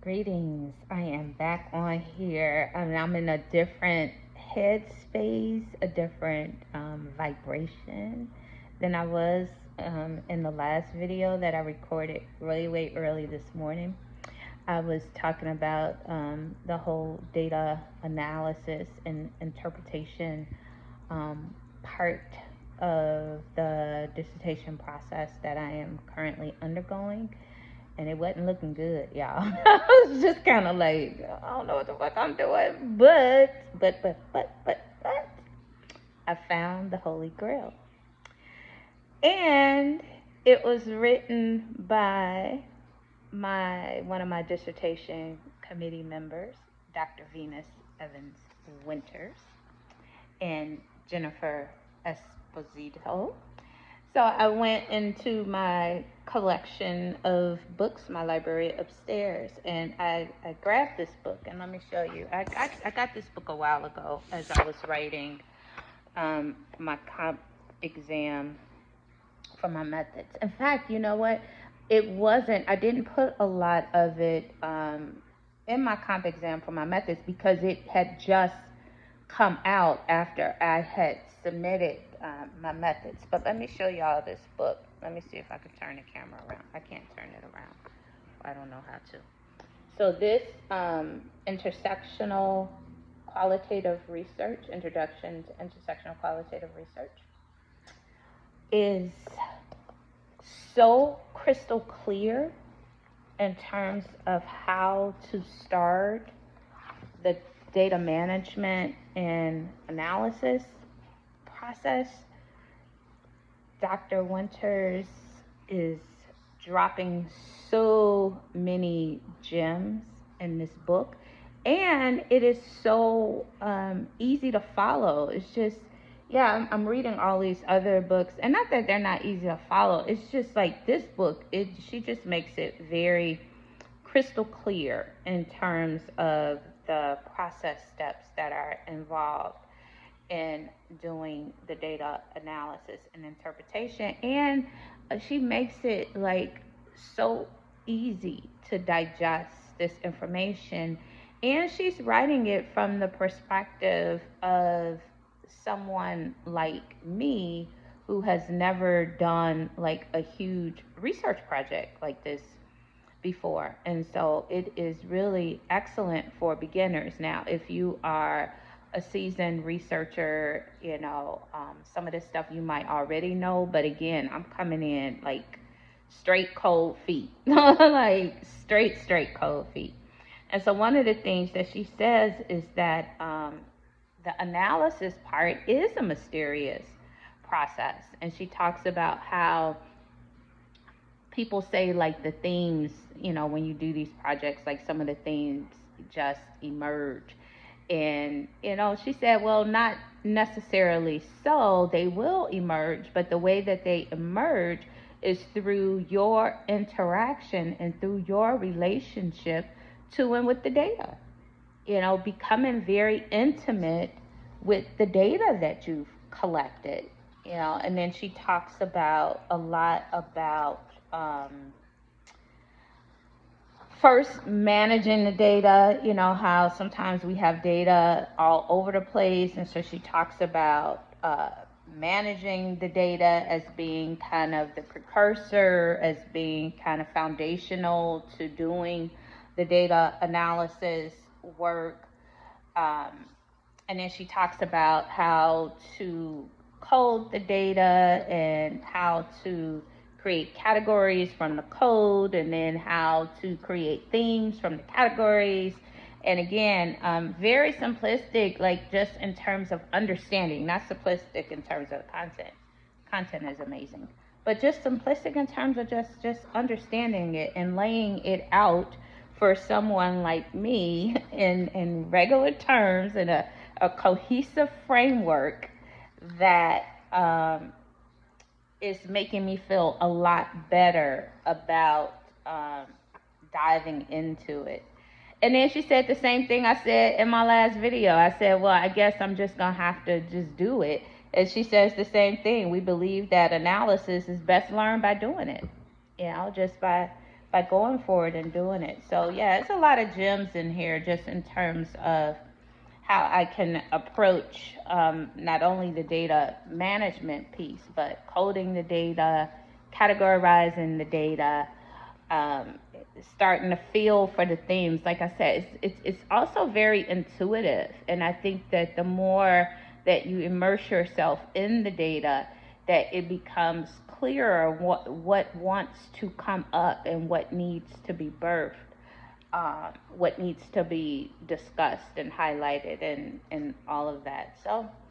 Greetings. I am back on here. I'm in a different headspace, a different vibration than I was in the last video that I recorded really way early this morning. I was talking about the whole data analysis and interpretation part of the dissertation process that I am currently undergoing, and it wasn't looking good, y'all. I was just kind of like, I don't know what the fuck I'm doing, but I found the Holy Grail, and it was written by one of my dissertation committee members, Dr. Venus Evans Winters, and Jennifer Esposito. So I went into my collection of books, my library upstairs, and I grabbed this book, and let me show you. I got this book a while ago as I was writing my comp exam for my methods. In fact, you know what? I didn't put a lot of it in my comp exam for my methods because it had just come out after I had submitted my methods. But let me show y'all this book. Let me see if I can turn the camera around. I can't turn it around. I don't know how to. So this Intersectional Qualitative Research, Introduction to Intersectional Qualitative Research, is so crystal clear in terms of how to start the data management and analysis process. Dr. Winters is dropping so many gems in this book, and it is so easy to follow. It's just, yeah, I'm reading all these other books, and not that they're not easy to follow. It's just like this book, she just makes it very crystal clear in terms of the process steps that are involved in doing the data analysis and interpretation. And she makes it like so easy to digest this information. And she's writing it from the perspective of someone like me who has never done like a huge research project like this before. And so it is really excellent for beginners. Now, if you are a seasoned researcher, some of this stuff you might already know, but again, I'm coming in like straight cold feet, like straight cold feet. And so one of the things that she says is that the analysis part is a mysterious process. And she talks about how people say like the themes, when you do these projects, like some of the themes just emerge. And, she said, well, not necessarily so. They will emerge, but the way that they emerge is through your interaction and through your relationship to and with the data. Becoming very intimate with the data that you've collected. And then she talks about a lot about first managing the data, how sometimes we have data all over the place. And so she talks about managing the data as being kind of the precursor, as being kind of foundational to doing the data analysis work. And then she talks about how to code the data and how to create categories from the code, and then how to create themes from the categories. And again, very simplistic, like just in terms of understanding, not simplistic in terms of content. Content is amazing, but just simplistic in terms of just understanding it and laying it out for someone like me in regular terms, in a cohesive framework that is making me feel a lot better about diving into it. And then she said the same thing I said in my last video. I said, well, I guess I'm just going to have to just do it. And she says the same thing. We believe that analysis is best learned by doing it, just by by going forward and doing it. So yeah, it's a lot of gems in here just in terms of how I can approach not only the data management piece, but coding the data, categorizing the data, um, starting to feel for the themes. Like I said, it's also very intuitive, and I think that the more that you immerse yourself in the data, that it becomes clearer what wants to come up and what needs to be birthed, what needs to be discussed and highlighted, and all of that. So